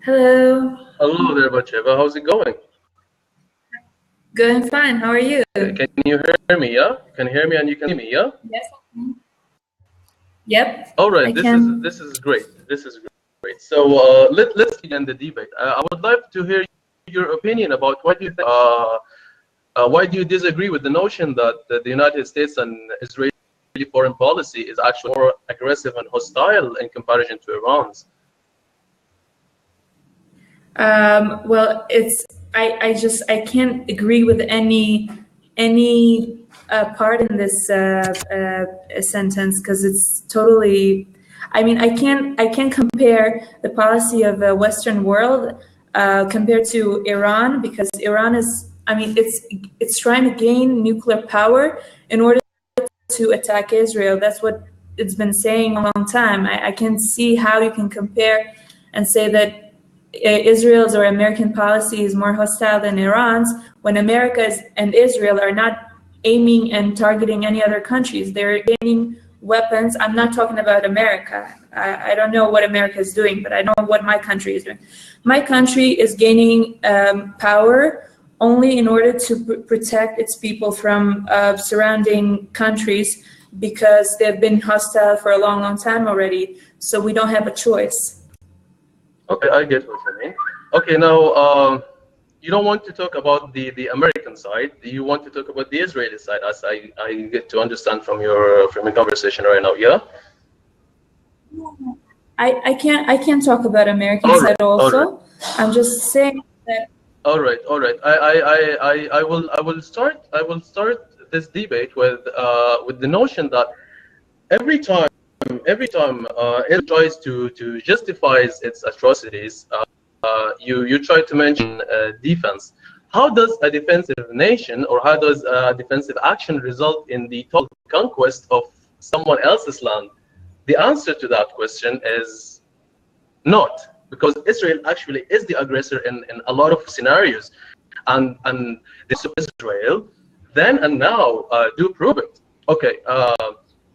Hello. Hello there, Batsheva. How's it going? Going fine. How are you? Can you hear me? Yeah. Can you hear me and you can see me? Yeah. Yes. Yep. All right. I This is can. this is great. This is great. So let's begin the debate. I would like to hear your opinion about what you think. Why do you disagree with the notion that the United States and Israeli foreign policy is actually more aggressive and hostile in comparison to Iran's? Well, it's I can't agree with any part in this sentence because it's totally. I mean, I can't compare the policy of the Western world compared to Iran because Iran is. I mean, it's trying to gain nuclear power in order to attack Israel. That's what it's been saying a long time. I can't see how you can compare and say that Israel's or American policy is more hostile than Iran's when America and Israel are not aiming and targeting any other countries. They're gaining weapons. I'm not talking about America. I don't know what America is doing, but I know what my country is doing. My country is gaining power only in order to protect its people from surrounding countries because they've been hostile for a long, long time already. So we don't have a choice. Okay, I get what you mean. Okay, now you don't want to talk about the American side. You want to talk about the Israeli side, as I get to understand from your conversation right now. Yeah. I can't talk about American All side right. All right. also. I'm just saying that. All right. All right. I will start this debate with the notion that every time it tries to justify its atrocities, you try to mention defense. How does a defensive nation or how does a defensive action result in the total conquest of someone else's land? The answer to that question is not, because Israel actually is the aggressor in a lot of scenarios, and this Israel then and now do prove it. Okay,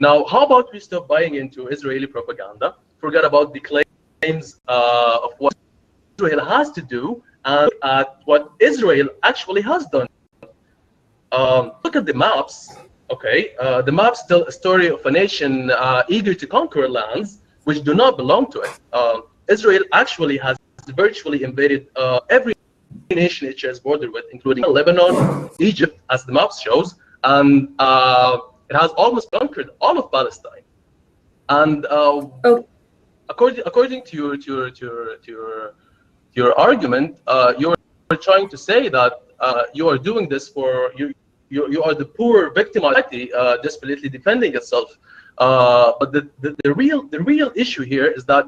now how about we stop buying into Israeli propaganda, forget about the claims of what Israel has to do, and look at what Israel actually has done. Look at the maps. Okay, the maps tell a story of a nation eager to conquer lands which do not belong to it. Israel actually has virtually invaded every nation it shares border with, including Lebanon, Egypt, as the map shows, and it has almost conquered all of Palestine. And according to your argument, you're trying to say that you are doing this for you are the poor victimized desperately defending itself. But the real issue here is that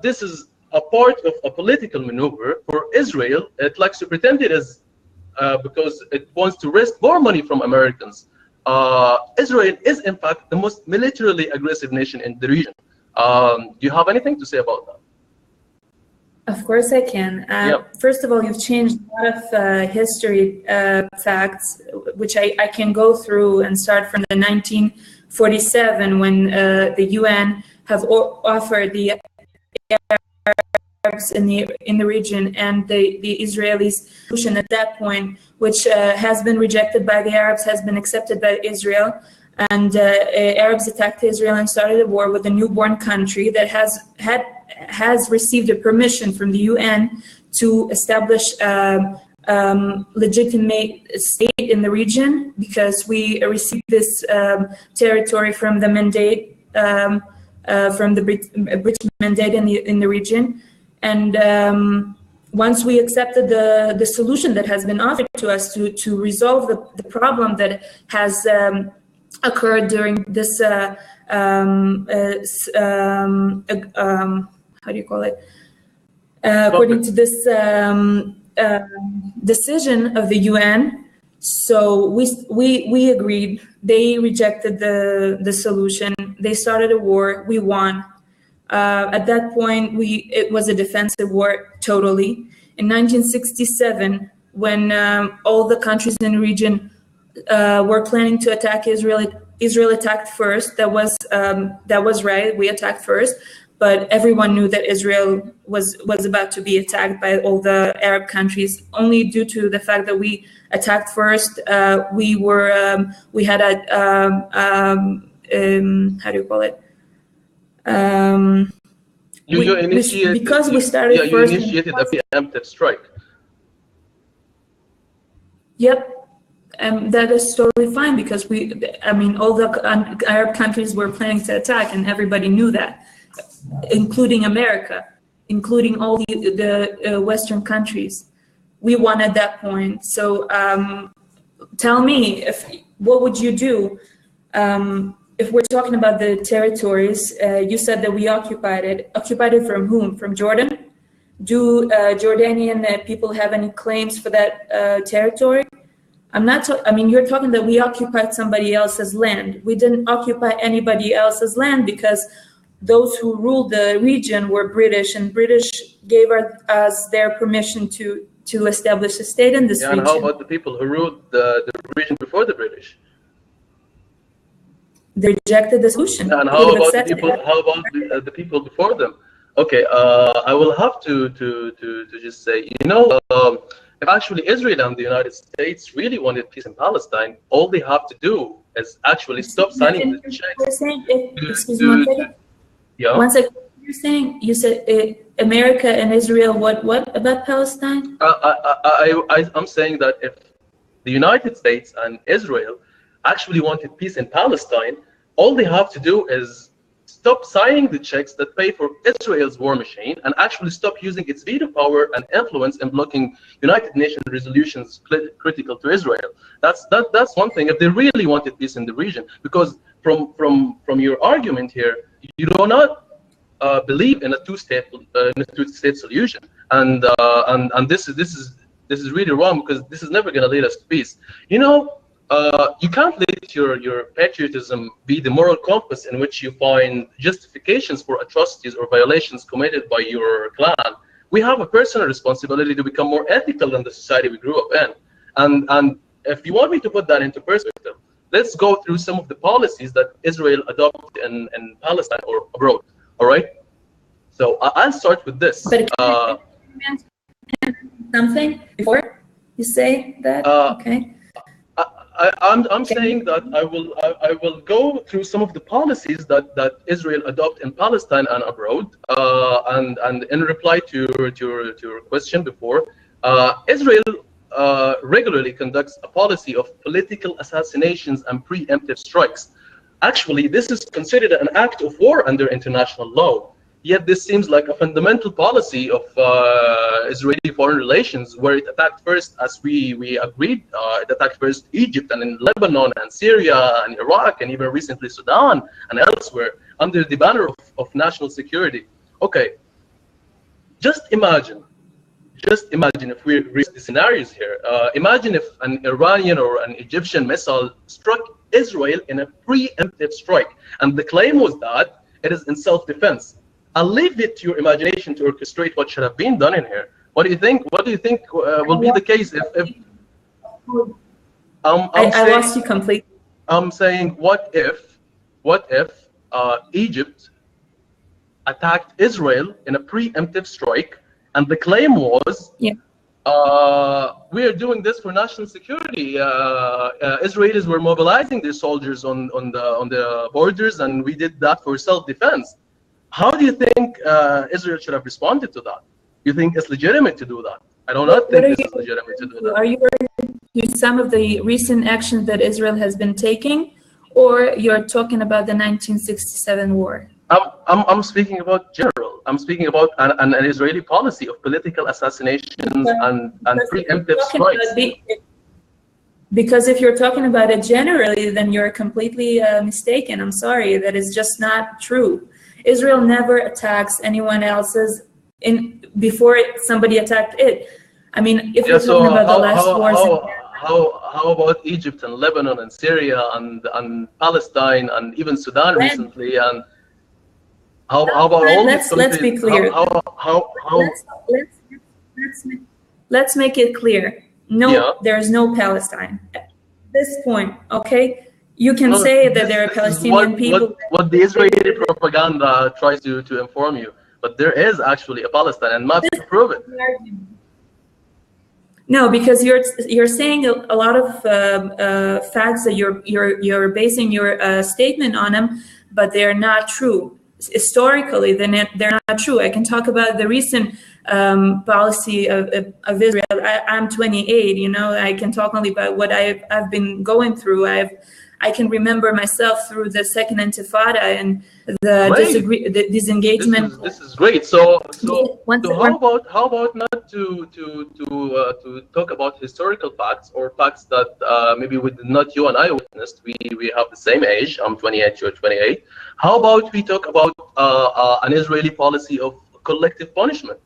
this is a part of a political maneuver for Israel. It likes to pretend it is because it wants to wrest more money from Americans. Israel is in fact the most militarily aggressive nation in the region. Do you have anything to say about that? Of course I can. First of all, you've changed a lot of history facts, which I can go through and start from the 1947 when the UN have offered the Arabs in the region and the Israelis solution at that point, which has been rejected by the Arabs, has been accepted by Israel. And Arabs attacked Israel and started a war with a newborn country that has received a permission from the UN to establish legitimate state in the region because we received this territory from the mandate from the British mandate in the region. And once we accepted the solution that has been offered to us to resolve the problem that has occurred during this how do you call it? According to this decision of the UN, so we agreed. They rejected the solution. They started a war. We won. At that point, it was a defensive war totally. In 1967, when all the countries in the region were planning to attack Israel, Israel attacked first. That was right. We attacked first. but everyone knew that Israel was about to be attacked by all the Arab countries, only due to the fact that we attacked first. We had a how do you call it? You initiated, because we started yeah, first. You initiated a preemptive strike. Yep. That is totally fine because all the Arab countries were planning to attack, and everybody knew that, including America, including all the Western countries. We won at that point. So tell me, what would you do if we're talking about the territories? You said that we occupied it. Occupied it from whom? From Jordan? Do Jordanian people have any claims for that territory? You're talking that we occupied somebody else's land. We didn't occupy anybody else's land because those who ruled the region were British, and British gave us their permission to establish a state in this region. And how about the people who ruled the region before the British? They rejected the solution. And how about the people? How about the people before them? Okay, I will have to just say, if actually Israel and the United States really wanted peace in Palestine, all they have to do is actually stop signing the checks. Excuse me one second. Yeah. One second. You said America and Israel. What about Palestine? I'm saying that if the United States and Israel actually wanted peace in Palestine, all they have to do is stop signing the checks that pay for Israel's war machine and actually stop using its veto power and influence in blocking United Nations resolutions critical to Israel. That's one thing. If they really wanted peace in the region, because from your argument here, you do not believe in a two-state solution, and this is really wrong, because this is never going to lead us to peace. You can't let your patriotism be the moral compass in which you find justifications for atrocities or violations committed by your clan. We have a personal responsibility to become more ethical than the society we grew up in. And if you want me to put that into perspective, let's go through some of the policies that Israel adopted in Palestine or abroad. All right? So I'll start with this. But something before you say that? Okay. I'm saying that I will go through some of the policies that Israel adopt in Palestine and abroad. And in reply to your question before, Israel regularly conducts a policy of political assassinations and preemptive strikes. Actually, this is considered an act of war under international law. Yet this seems like a fundamental policy of Israeli foreign relations, where it attacked first, as we agreed, it attacked first Egypt, and in Lebanon and Syria and Iraq, and even recently Sudan and elsewhere, under the banner of national security. Okay, just imagine if we read the scenarios here. Imagine if an Iranian or an Egyptian missile struck Israel in a preemptive strike, and the claim was that it is in self-defense. I'll leave it to your imagination to orchestrate what should have been done in here. What do you think? What do you think will be the case if I lost you completely. I'm saying, what if Egypt attacked Israel in a preemptive strike, and the claim was, we are doing this for national security. Israelis were mobilizing their soldiers on the borders, and we did that for self-defense. How do you think Israel should have responded to that? You think it's legitimate to do that? I do not think it's legitimate to do that. Are you referring to some of the recent actions that Israel has been taking, or you're talking about the 1967 war? I'm speaking about general. I'm speaking about an Israeli policy of political assassinations and preemptive strikes. Because if you're talking about it generally, then you're completely mistaken. I'm sorry, that is just not true. Israel never attacks anyone else's before somebody attacked it. I mean, if you're talking about the last wars. How about Egypt and Lebanon and Syria and Palestine and even Sudan recently? And how about all these countries? Let's be clear. Let's make it clear. No, there is no Palestine at this point. Okay, You can No, say that there are this is Palestinian people. what the Israeli propaganda tries to inform you. But there is actually a Palestine, and maps prove it. No, because you're saying a lot of facts that you're basing your statement on them, but they're not true. Historically, they're not true. I can talk about the recent policy of Israel. I'm 28. You know, I can talk only about what I've been going through. I can remember myself through the Second Intifada and the disengagement. This is great. So how about not to talk about historical facts or facts that maybe not you and I witnessed. We have the same age. I'm 28. You're 28. How about we talk about an Israeli policy of collective punishment?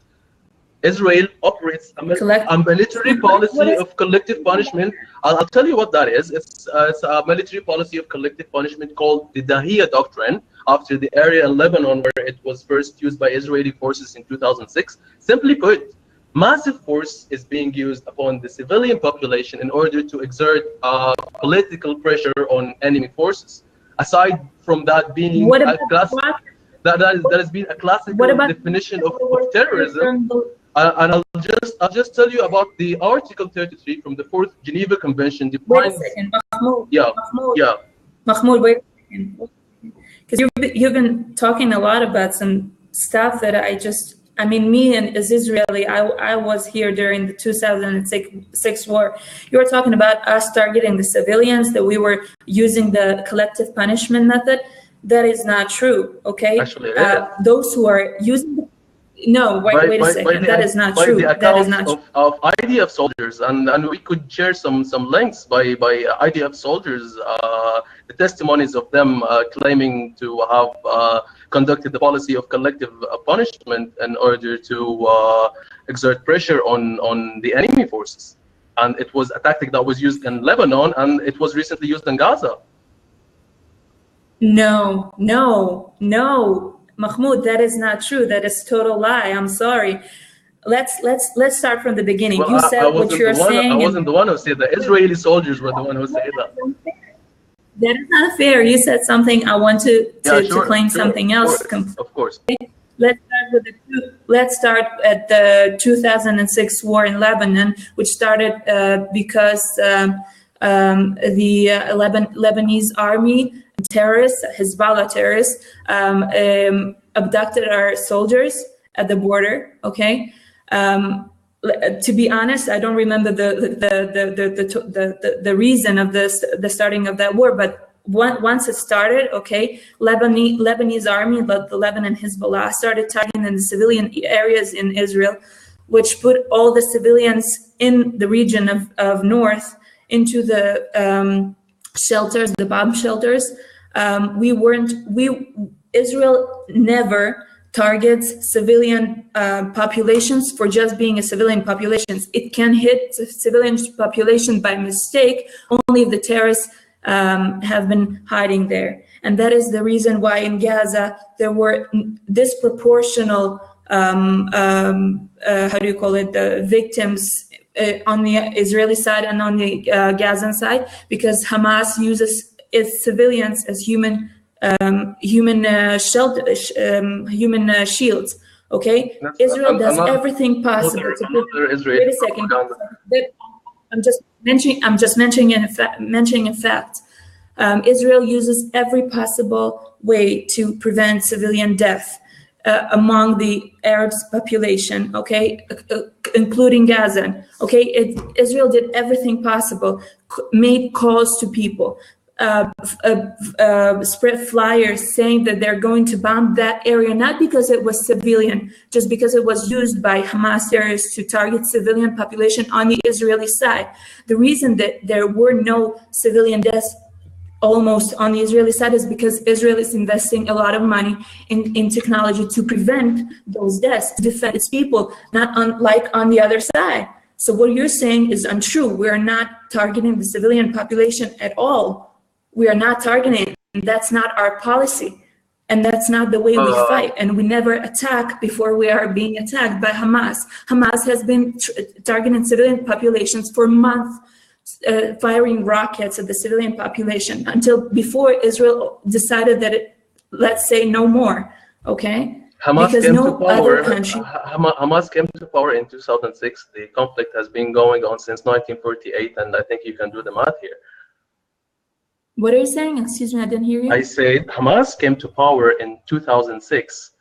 Israel operates a military policy of collective punishment. I'll tell you what that is. It's a military policy of collective punishment called the Dahiyya Doctrine, after the area in Lebanon where it was first used by Israeli forces in 2006. Simply put, massive force is being used upon the civilian population in order to exert political pressure on enemy forces. Aside from that being that has been a classical definition of terrorism. And I'll just tell you about the Article 33 from the Fourth Geneva Convention. Wait a second, Mahmoud. Mahmoud, wait a second. Because you've been talking a lot about some stuff that I mean, me and as Israeli, I was here during the 2006 war. You were talking about us targeting the civilians, that we were using the collective punishment method. That is not true, okay? Actually, those who are using the No, wait a second. That is not true. That is not true. Of IDF soldiers, and we could share some links by IDF soldiers, the testimonies of them claiming to have conducted the policy of collective punishment in order to exert pressure on the enemy forces. And it was a tactic that was used in Lebanon, and it was recently used in Gaza. No. Mahmoud, that is not true. That is total lie. I'm sorry. Let's start from the beginning. Well, you said what you're saying. I wasn't the one who said that. Israeli soldiers were the one who said that. That is not fair. You said something. I want to claim something else. Of course. Let's start at the 2006 war in Lebanon, which started because the Lebanese army terrorists, Hezbollah terrorists, abducted our soldiers at the border. Okay, to be honest, I don't remember the reason of the starting of that war, but once it started, okay, Lebanese army, the Lebanon Hezbollah, started targeting the civilian areas in Israel, which put all the civilians in the region of North into the shelters, the bomb shelters. Israel never targets civilian populations for just being a civilian population. It can hit the civilian population by mistake only if the terrorists have been hiding there. And that is the reason why in Gaza there were disproportional, the victims on the Israeli side and on the Gazan side, because Hamas uses its civilians as human shields. Okay, Israel does everything possible to put. Wait a second. I'm just mentioning a fact. Israel uses every possible way to prevent civilian death among the Arab population. Okay, including Gaza. Okay, Israel did everything possible, made calls to people. Spread flyers saying that they're going to bomb that area, not because it was civilian, just because it was used by Hamas terrorists to target civilian population on the Israeli side. The reason that there were no civilian deaths almost on the Israeli side is because Israel is investing a lot of money in technology to prevent those deaths, to defend its people, not like on the other side. So what you're saying is untrue. We are not targeting the civilian population at all. We are not targeting. That's not our policy. And that's not the way we fight. And we never attack before we are being attacked by Hamas. Hamas has been targeting civilian populations for months firing rockets at the civilian population until before Israel decided that let's say no more, okay? Hamas because came no to power. other country. Hamas came to power in 2006. The conflict has been going on since 1948, and I think you can do the math here. What are you saying? Excuse me, I didn't hear you. I said Hamas came to power in 2006.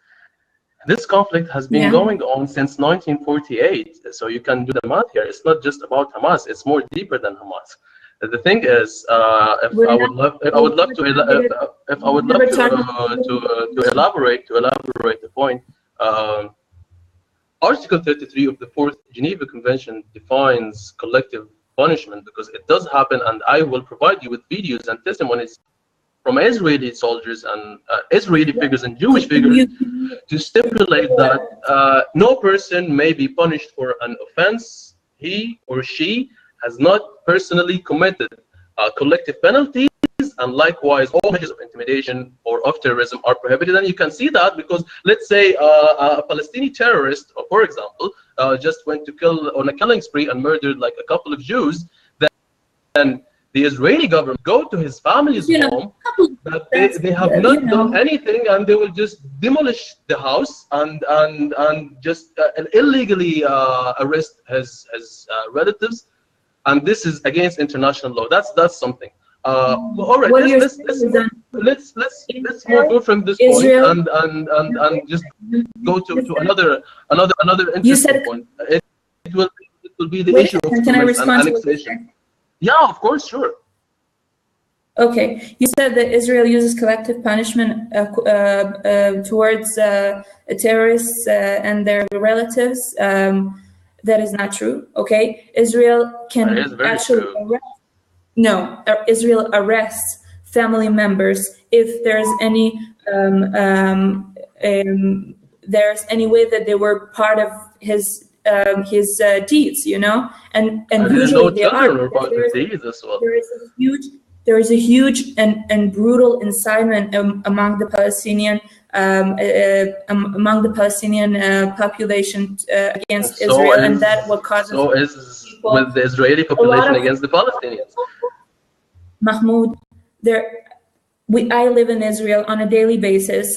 This conflict has been going on since 1948. So you can do the math here. It's not just about Hamas. It's more deeper than Hamas. The thing is, I would love to elaborate the point. Article 33 of the Fourth Geneva Convention defines collective punishment because it does happen, and I will provide you with videos and testimonies from Israeli soldiers and Israeli figures and Jewish figures to stipulate that no person may be punished for an offense he or she has not personally committed. Collective penalties and likewise all measures of intimidation or of terrorism are prohibited. And you can see that because let's say a Palestinian terrorist, for example, just went to kill on a killing spree and murdered like a couple of Jews, then the Israeli government go to his family's home, that they have not done anything, and they will just demolish the house and just illegally arrest his relatives, and this is against international law. That's something. All right, let's move on from this point and just go to another interesting point. It will be the issue of annexation. Yeah, of course, sure. Okay, you said that Israel uses collective punishment towards terrorists and their relatives. That is not true. Okay, Israel can actually Israel arrests family members if there's any way that they were part of his deeds, and usually they are. There is a huge and brutal incitement among the Palestinian population against Israel, and that what causes. So is with the Israeli population against the Palestinians. Mahmoud, I live in Israel on a daily basis.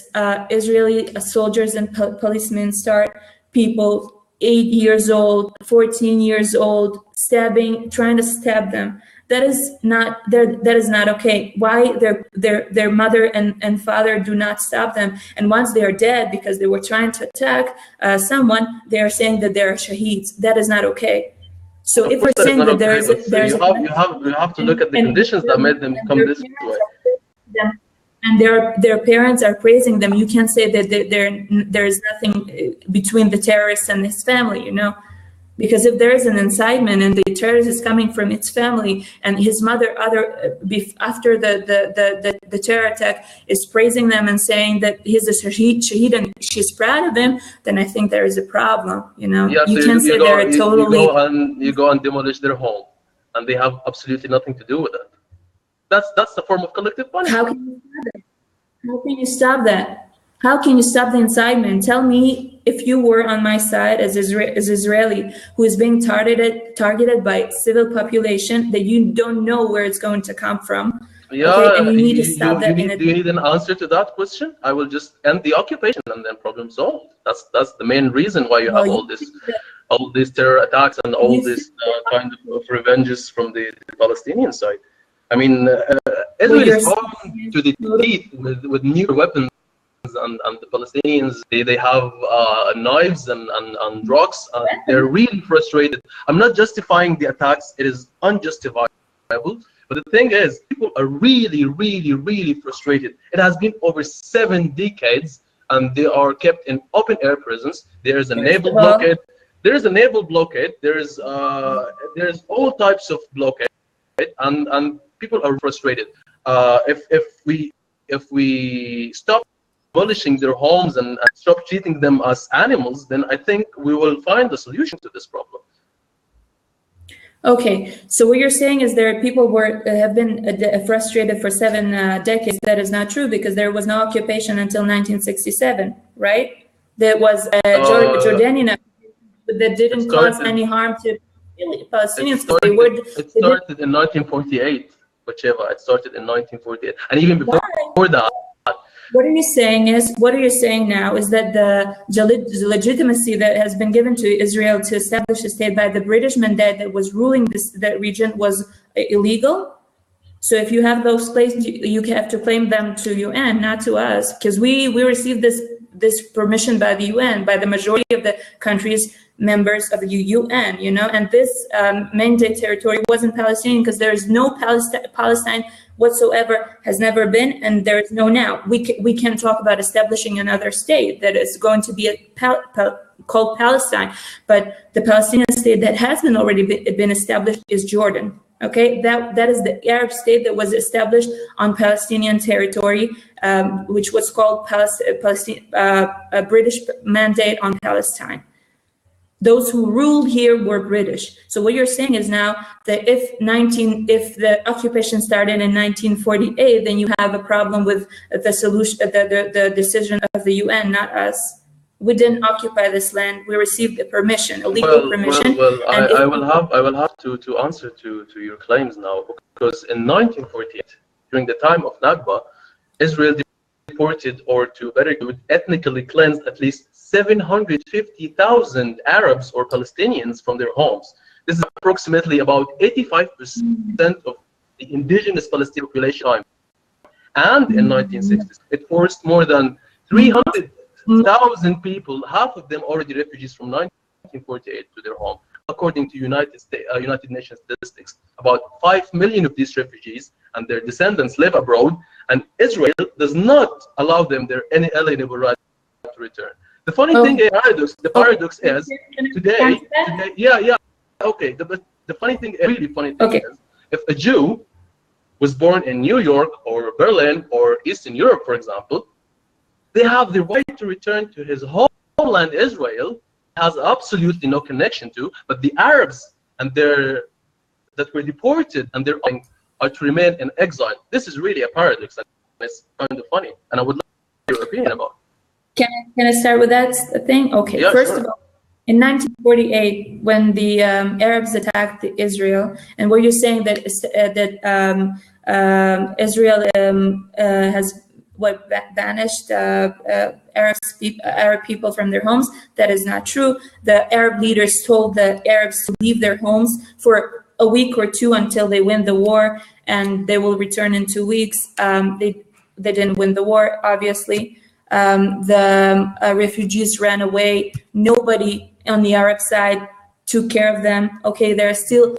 Israeli soldiers and policemen start people 8 years old, 14 years old, trying to stab them. That is not okay. Why their mother and father do not stop them? And once they are dead because they were trying to attack someone, they are saying that they are shaheeds. That is not okay. So if we're saying that you have to look at the conditions that made them come this way. And their parents are praising them. You can't say that there is nothing between the terrorist and his family, because if there is an incitement and the terrorist is coming from its family and his mother after the terror attack is praising them and saying that he's a shaheed and she's proud of him, then I think there is a problem. You can't say they're totally. You go and demolish their home, and they have absolutely nothing to do with it. That's the form of collective punishment. How can you stop that? How can you stop the incitement? Tell me, if you were on my side as Israeli, who is being targeted by civil population that you don't know where it's going to come from. Yeah, okay, and you need to stop that. Do you need an answer to that question? I will just end the occupation and then problem solved. That's the main reason why you have all these terror attacks and all this kind of revenges from the Palestinian side. I mean, Israel is going to the teeth with nuclear weapons, and the Palestinians, they have knives and drugs, and they're really frustrated. I'm not justifying the attacks; it is unjustifiable. But the thing is, people are really, really, really frustrated. It has been over 7 decades, and they are kept in open-air prisons. There is a naval blockade. There is a naval blockade. There's all types of blockade, and people are frustrated. If we stop abolishing their homes and stop treating them as animals, then I think we will find the solution to this problem. Okay, so what you're saying is people have been frustrated for 7 decades. That is not true, because there was no occupation until 1967, right? There was Jordanian occupation that didn't cause any harm to Palestinians. It started in 1948, whichever. It started in 1948, and even before that. What are you saying now is that the legitimacy that has been given to Israel to establish a state by the British mandate that was ruling that region was illegal? So if you have those places, you have to claim them to UN, not to us, because we received this permission by the UN, by the majority of the countries members of the UN, and this mandate territory wasn't Palestinian because there is no Palestine whatsoever, has never been, and there is no now. We can talk about establishing another state that is going to be called Palestine, but the Palestinian state that has already been established is Jordan. Okay, that is the Arab state that was established on Palestinian territory, which was called a British mandate on Palestine. Those who ruled here were British. So what you're saying is now that if the occupation started in 1948, then you have a problem with the solution, the decision of the UN, not us. We didn't occupy this land. We received a permission, a legal permission. I will have to answer to your claims now, because in 1948, during the time of Nakba, Israel deported, or to better put, ethnically cleansed at least 750,000 Arabs or Palestinians from their homes. This is approximately about 85% of the indigenous Palestinian population. And in 1960s, it forced more than 300,000 people, half of them already refugees from 1948, to their home. According to United Nations statistics, about 5 million of these refugees and their descendants live abroad, and Israel does not allow them any alienable right to return. The funny thing, the paradox is today. Okay. The funny thing, really funny thing is, if a Jew was born in New York or Berlin or Eastern Europe, for example, they have the right to return to his homeland, Israel, has absolutely no connection to, but the Arabs that were deported and their are to remain in exile. This is really a paradox, and it's kind of funny, and I would like your opinion about it. Can I start with that thing? Okay, yeah, first sure. of all, in 1948, when the Arabs attacked Israel, and were you saying that Israel has banished Arab people from their homes? That is not true. The Arab leaders told the Arabs to leave their homes for a week or two until they win the war, and they will return in 2 weeks. They didn't win the war, obviously. The refugees ran away. Nobody on the Arab side took care of them. Okay, they're still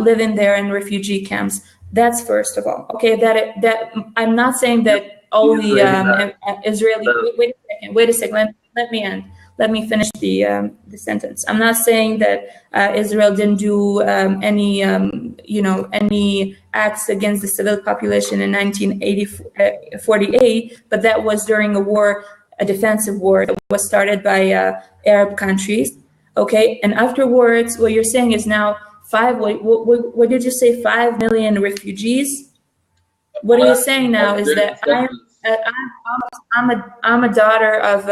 living there in refugee camps. That's first of all. Okay, that I'm not saying that all the Israeli. Wait a second. Let me end. Let me finish the sentence. I'm not saying that Israel didn't do any acts against the civil population in 1948, but that was during a defensive war that was started by Arab countries. Okay, and afterwards, what you're saying is now what did you say? 5 million refugees. What are you saying now is that I'm a daughter of.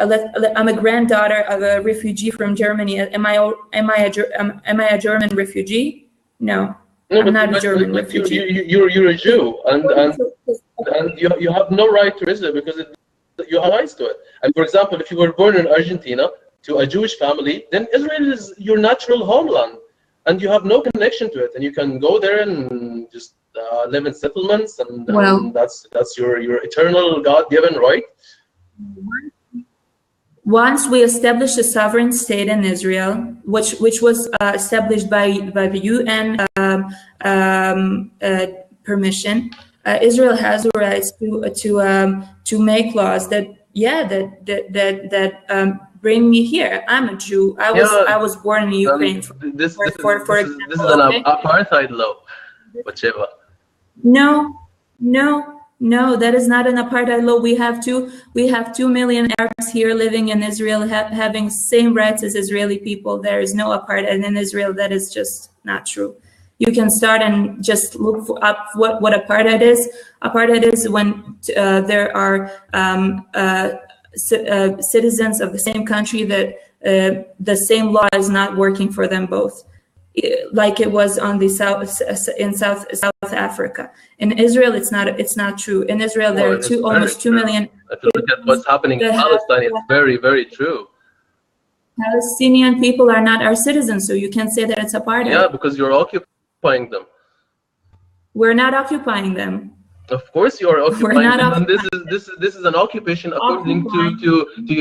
I'm a granddaughter of a refugee from Germany. Am I a German refugee? No, I'm not a German refugee. You're a Jew, and you have no right to Israel because you have rights to it. And for example, if you were born in Argentina to a Jewish family, then Israel is your natural homeland, and you have no connection to it. And you can go there and just live in settlements, and that's your eternal God-given right. Once we established a sovereign state in Israel, which was established by the UN permission, Israel has the rights to make laws that bring me here. I'm a Jew. I was born in Ukraine. This is an apartheid law, whichever. No, that is not an apartheid law. We have 2 million Arabs here living in Israel, having same rights as Israeli people. There is no apartheid in Israel. That is just not true. You can start and just look up what apartheid is. Apartheid is when there are citizens of the same country that the same law is not working for them both. like it was on the South Africa. In Israel, it's not true. In Israel, there are almost 2 million. If you look at what's happening in Palestine, it's very, very true. Palestinian people are not our citizens, so you can't say that it's apartheid. Yeah, because you're occupying them. We're not occupying them. Of course, you are occupying them, and this is an occupation according to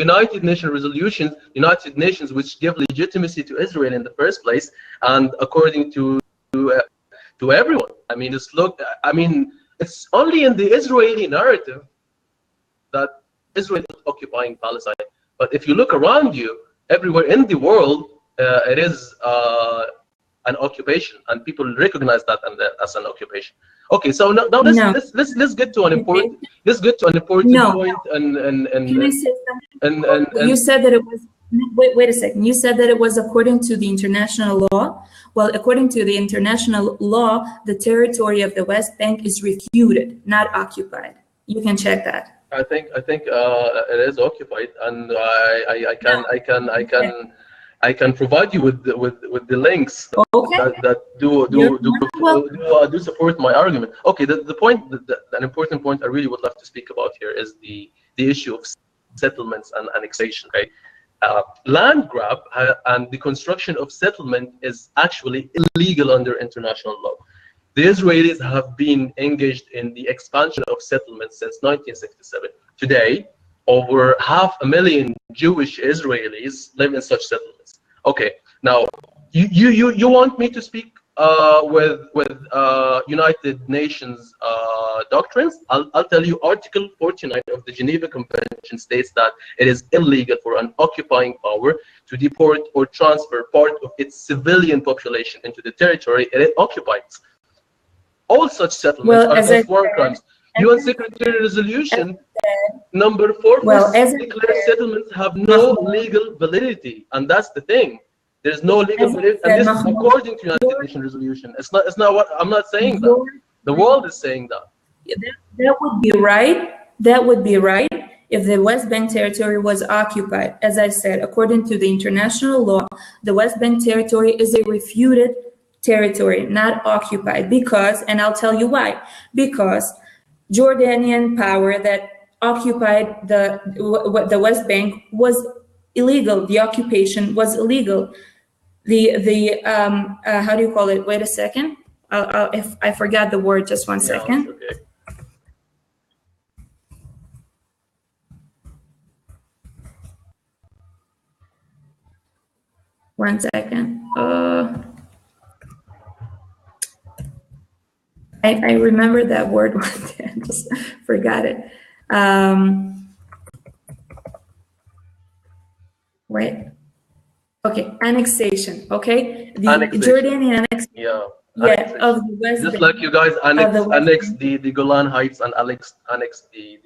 United Nations resolutions, United Nations, which give legitimacy to Israel in the first place, and according to everyone. I mean, it's only in the Israeli narrative that Israel is occupying Palestine. But if you look around you, everywhere in the world, it is an occupation, and people recognize that as an occupation. Okay, so now let's get to an important point. And can I say something? You said that it was. Wait a second. You said that it was according to the international law. Well, according to the international law, the territory of the West Bank is refuted, not occupied. You can check that. I think it is occupied, and I can provide you with the links that do support my argument. Okay, the point, an important point I really would love to speak about here is the issue of settlements and annexation. Okay, land grab and the construction of settlement is actually illegal under international law. The Israelis have been engaged in the expansion of settlements since 1967. Today, over 500,000 Jewish Israelis live in such settlements. Okay, now you want me to speak with United Nations doctrines? I'll tell you. Article 49 of the Geneva Convention states that it is illegal for an occupying power to deport or transfer part of its civilian population into the territory it occupies. All such settlements are war crimes. UN Secretary Resolution number 446 declares settlements have no legal validity, and that's the thing. There's no legal validity, and this is according to United Nations resolution. It's not what I'm not saying that. The world is saying that. That would be right. That would be right if the West Bank territory was occupied. As I said, according to the international law, the West Bank territory is a refuted territory, not occupied, because, and I'll tell you why, because Jordanian power that occupied the West Bank was illegal. The occupation was illegal. How do you call it? Wait a second. If I forgot the word, just one second. Okay. One second. I remember that word one day. I just forgot it. Wait. Okay, annexation. Okay, the Jordanian annexation. Of the West Just Bank. Like you guys annex the Golan Heights and annex the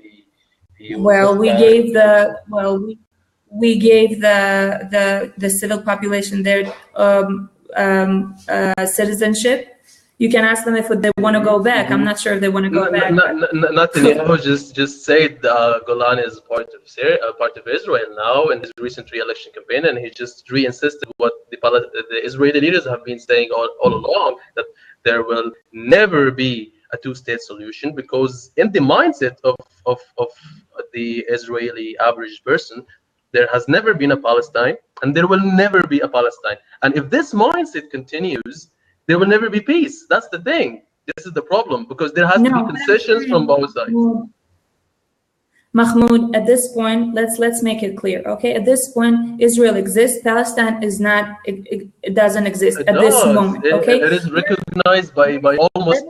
well, we gave the civil population their citizenship. You can ask them if they want to go back. I'm not sure if they want to go back. Netanyahu just said Golan is part of Israel now in his recent re-election campaign, and he just re-insisted what the Israeli leaders have been saying all along, that there will never be a two-state solution, because in the mindset of the Israeli average person, there has never been a Palestine, and there will never be a Palestine. And if this mindset continues, there will never be peace. That's the thing. This is the problem, because there has to be concessions from both sides. Mahmoud, at this point, let's make it clear, okay? At this point, Israel exists. Palestine is not. It doesn't exist at this moment, okay? It is recognized by almost.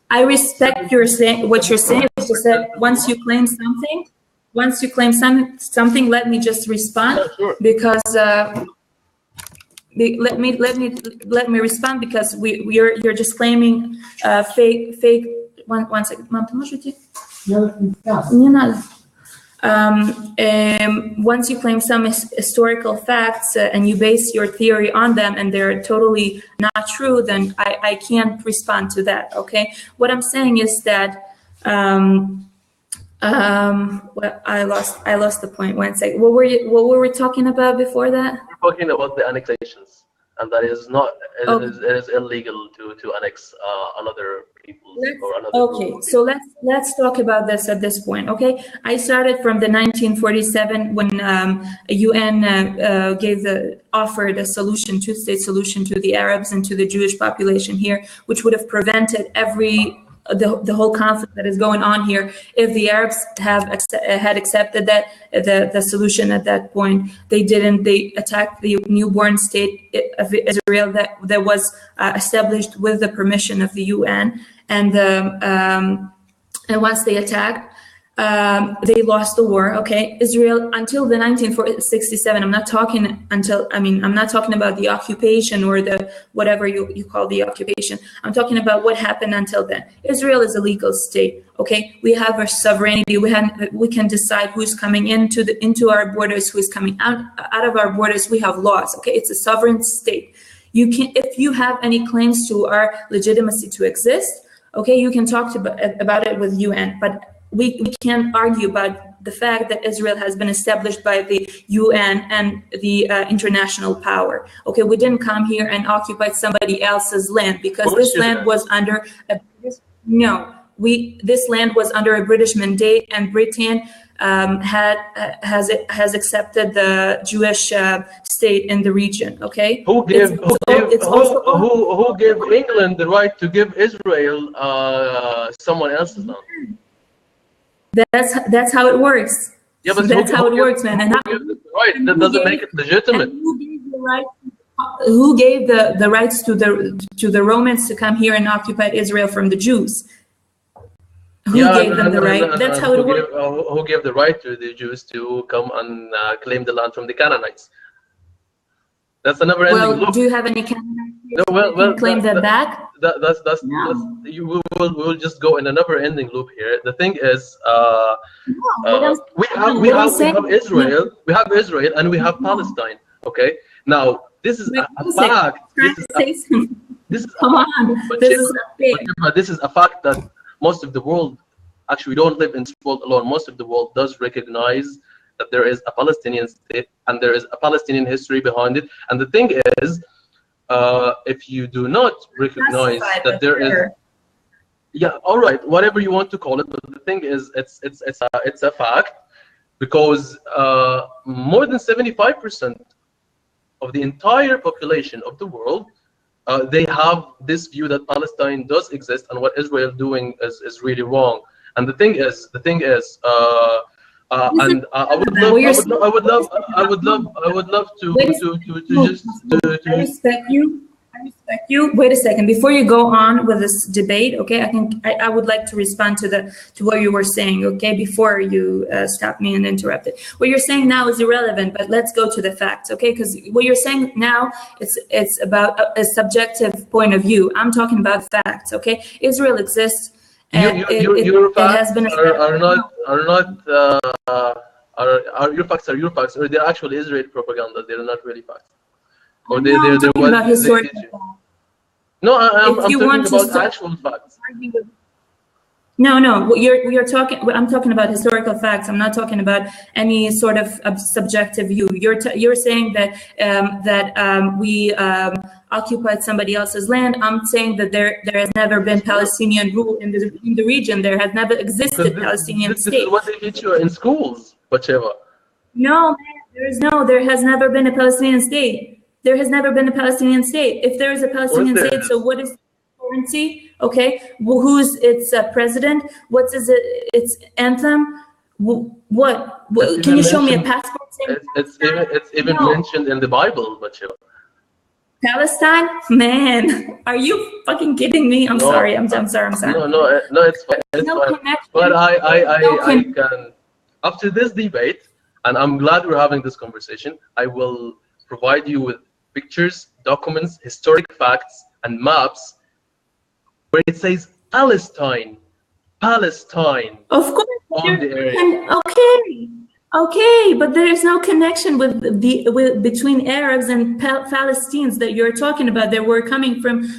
I respect what you're saying. It's just that once you claim something, let me just respond. Yeah, sure. Because. Let me respond, because you're just claiming fake. One second. Once you claim some historical facts and you base your theory on them and they're totally not true, then I can't respond to that. Okay. What I'm saying is that well, I lost the point. One second. What were we talking about before that? We're talking about the annexations. and that is not, Okay. it is illegal to annex another people's or another Okay, group of so people. let's talk about this at this point. Okay, I started from the 1947 when UN offered a solution, two-state solution to the Arabs and to the Jewish population here, which would have prevented the whole conflict that is going on here if the Arabs had accepted that the solution at that point. They didn't. They attacked the newborn state of Israel that was established with the permission of the UN, and once they attacked, they lost the war. Okay, Israel until the 1967. I'm not talking about the occupation or the whatever you call the occupation. I'm talking about what happened until then. Israel is a legal state. Okay, we have our sovereignty. We can decide who's coming into our borders, who's coming out of our borders. We have laws. Okay, it's a sovereign state. You can, if you have any claims to our legitimacy to exist, okay, you can talk about it with UN, but we can't argue about the fact that Israel has been established by the UN and the international power. Okay, we didn't come here and occupy somebody else's land because this land was under this land was under a British mandate, and Britain has accepted the Jewish state in the region. Okay, who gave England the right to give Israel someone else's land? That's how it works. Yeah, but that's how it works, man. And right, that doesn't make it legitimate. Who gave the rights to the Romans to come here and occupy Israel from the Jews? Who gave them the right? That's how it works. Who gave the right to the Jews to come and claim the land from the Canaanites? That's a never-ending loop. Do you have any Canaanites claim that back? We will just go in a never-ending loop here. The thing is, we have Israel, and we have Palestine. Okay, now this is a fact. This is a fact that most of the world, actually, we don't live in this world alone. Most of the world does recognize that there is a Palestinian state and there is a Palestinian history behind it. And the thing is, if you do not recognize that there is, yeah, all right, whatever you want to call it, but the thing is, it's a fact, because more than 75% of the entire population of the world, they have this view that Palestine does exist, and what Israel is doing is really wrong. And the thing is, and I would love to respect you. I respect you. Wait a second. Before you go on with this debate, okay, I would like to respond to what you were saying, okay, before you stop me and interrupt it. What you're saying now is irrelevant, but let's go to the facts, okay? Because what you're saying now, it's about a subjective point of view. I'm talking about facts, okay? Israel exists. Your facts your facts are your facts, or they're actually Israeli propaganda. They're not really facts. Or I'm talking about historical facts. No, I'm talking about actual facts. No. I'm talking about historical facts. I'm not talking about any sort of subjective view. You're saying that we occupied somebody else's land. I'm saying that there has never been Palestinian rule in the region. There has never existed Palestinian state. This is what they teach you in schools, whatever. No, man, there has never been a Palestinian state. There has never been a Palestinian state. If there is a Palestinian state, so what is currency? Okay, who's its president? What's its anthem? What? Can you show me a passport? It's even mentioned in the Bible, but Palestine, man, are you fucking kidding me? I'm sorry. I'm sorry. No, it's fine. It's fine. But I can, after this debate, and I'm glad we're having this conversation, I will provide you with pictures, documents, historic facts, and maps where it says Palestine, of course, on the area. Okay, but there is no connection between Arabs and Palestinians that you're talking about. That were coming from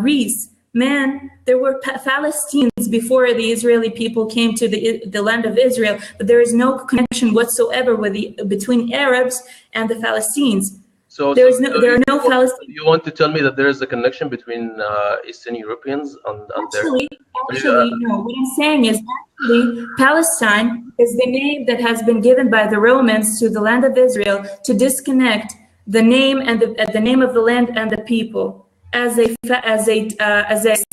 Greece. Man, there were Palestinians before the Israeli people came to the land of Israel, but there is no connection whatsoever between Arabs and the Palestinians. there are no Palestinians. You want to tell me that there is a connection between Eastern Europeans and Actually, no. What I'm saying is actually Palestine is the name that has been given by the Romans to the land of Israel to disconnect the name and the name of the land and the people as a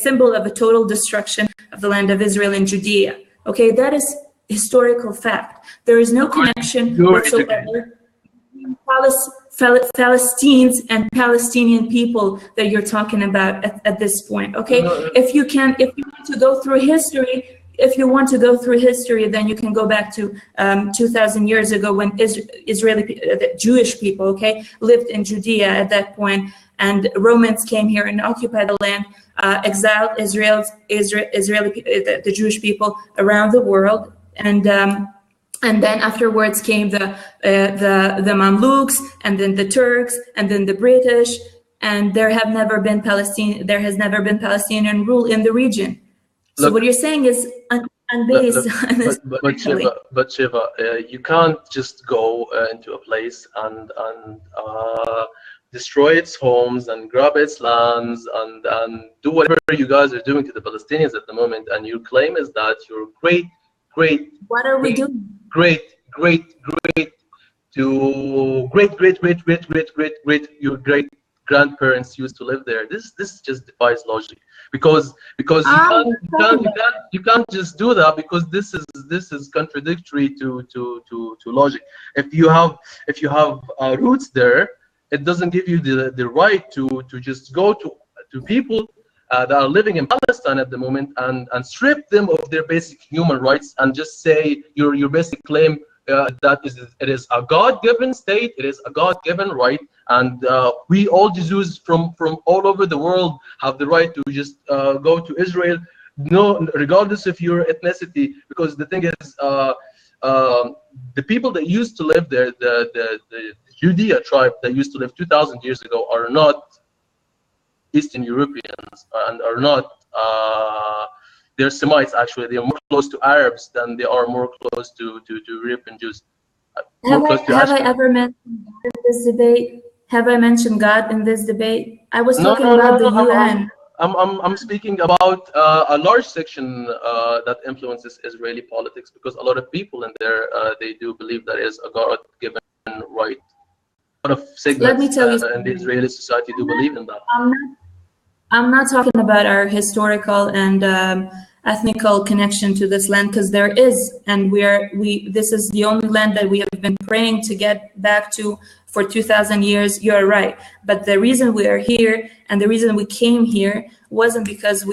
symbol of a total destruction of the land of Israel and Judea. Okay, that is historical fact. There is no connection whatsoever. Palestinians and Palestinian people that you're talking about at this point. Okay, if you want to go through history, then you can go back to 2,000 years ago when Jewish people, okay, lived in Judea at that point, and Romans came here and occupied the land, exiled the Jewish people around the world, and then afterwards came the Mamluks, and then the Turks, and then the British, and there has never been Palestinian rule in the region. So what you're saying is unbased. But Shiva, you can't just go into a place and destroy its homes and grab its lands and do whatever you guys are doing to the Palestinians at the moment, and your claim is that your great what are we doing? Great grandparents used to live there. This just defies logic, because you can't just do that, because this is contradictory to logic. If you have roots there, it doesn't give you the right to just go to people that are living in Palestine at the moment and strip them of their basic human rights and just say your basic claim that it is a God-given state, it is a God-given right, and we all Jews from all over the world have the right to just go to Israel, regardless of your ethnicity, because the thing is, the people that used to live there, the Judea tribe that used to live 2,000 years ago, are not Eastern Europeans and are not they're Semites. Actually, they are more close to Arabs than they are more close to European Jews. Have I ever mentioned God in this debate? Have I mentioned God in this debate? I was talking about the UN. I'm speaking about a large section that influences Israeli politics, because a lot of people in there they do believe that is a God-given right. A lot of segments in the Israeli society do believe in that. I'm not talking about our historical and ethnical connection to this land, because there is, and this is the only land that we have been praying to get back to for 2,000 years. You're right, but the reason we are here and the reason we came here wasn't because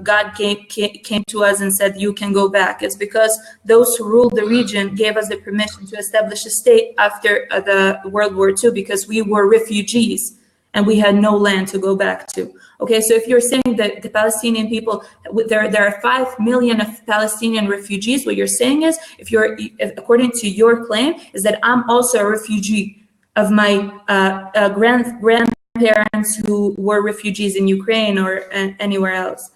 God came to us and said you can go back. It's because those who ruled the region gave us the permission to establish a state after the World War II, because we were refugees and we had no land to go back to. Okay, so if you're saying that the Palestinian people, there are 5 million of Palestinian refugees, what you're saying is, according to your claim, is that I'm also a refugee of my grandparents who were refugees in Ukraine or anywhere else.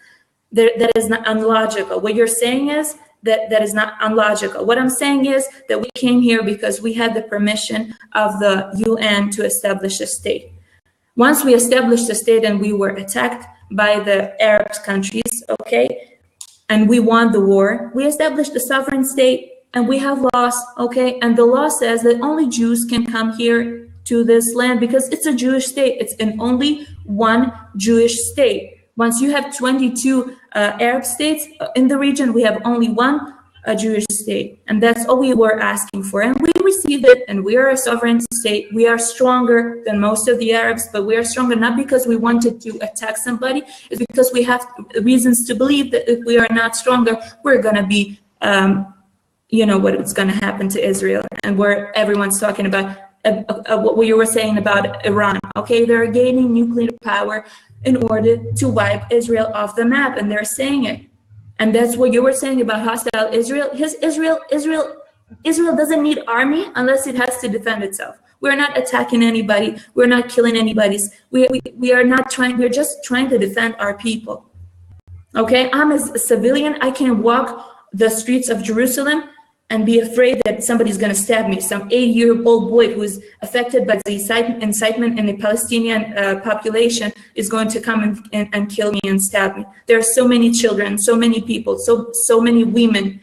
That is not unlogical. What you're saying is that is not unlogical. What I'm saying is that we came here because we had the permission of the UN to establish a state. Once we established a state and we were attacked by the Arab countries, okay, and we won the war, we established a sovereign state and we have laws, okay, and the law says that only Jews can come here to this land because it's a Jewish state. It's an only one Jewish state. Once you have 22 Arab states in the region, we have only one Jewish state, and that's all we were asking for, and we received it, and we are a sovereign state. We are stronger than most of the Arabs, but we are stronger not because we wanted to attack somebody. It's because we have reasons to believe that if we are not stronger, we're going to be what's going to happen to Israel, and where everyone's talking about what you were saying about Iran. Okay, they're gaining nuclear power in order to wipe Israel off the map, and they're saying it. And that's what you were saying about hostile Israel. Israel doesn't need army unless it has to defend itself. We're not attacking anybody. We're not killing anybody. We are not trying. We're just trying to defend our people. Okay, I'm a civilian. I can walk the streets of Jerusalem and be afraid that somebody's going to stab me. Some 8-year-old boy who is affected by the incitement in the Palestinian population is going to come and kill me and stab me. There are so many children, so many people, so many women,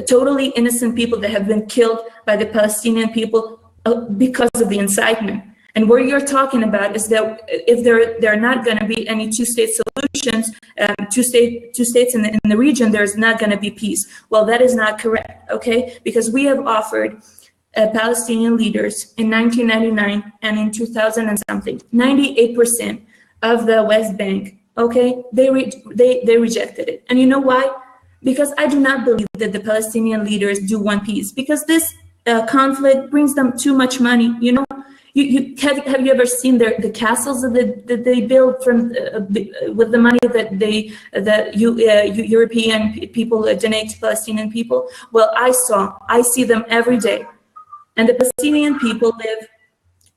totally innocent people that have been killed by the Palestinian people because of the incitement. And what you're talking about is that if there are not going to be any two-state solutions, two states in the region, there's not going to be peace. Well, that is not correct, okay? Because we have offered Palestinian leaders in 1999 and in 2000 and something, 98% of the West Bank, okay? They rejected it. And you know why? Because I do not believe that the Palestinian leaders do want peace, because this conflict brings them too much money, you know? Have you ever seen the castles that they build from with the money that European people donate to Palestinian people? Well, I see them every day, and the Palestinian people live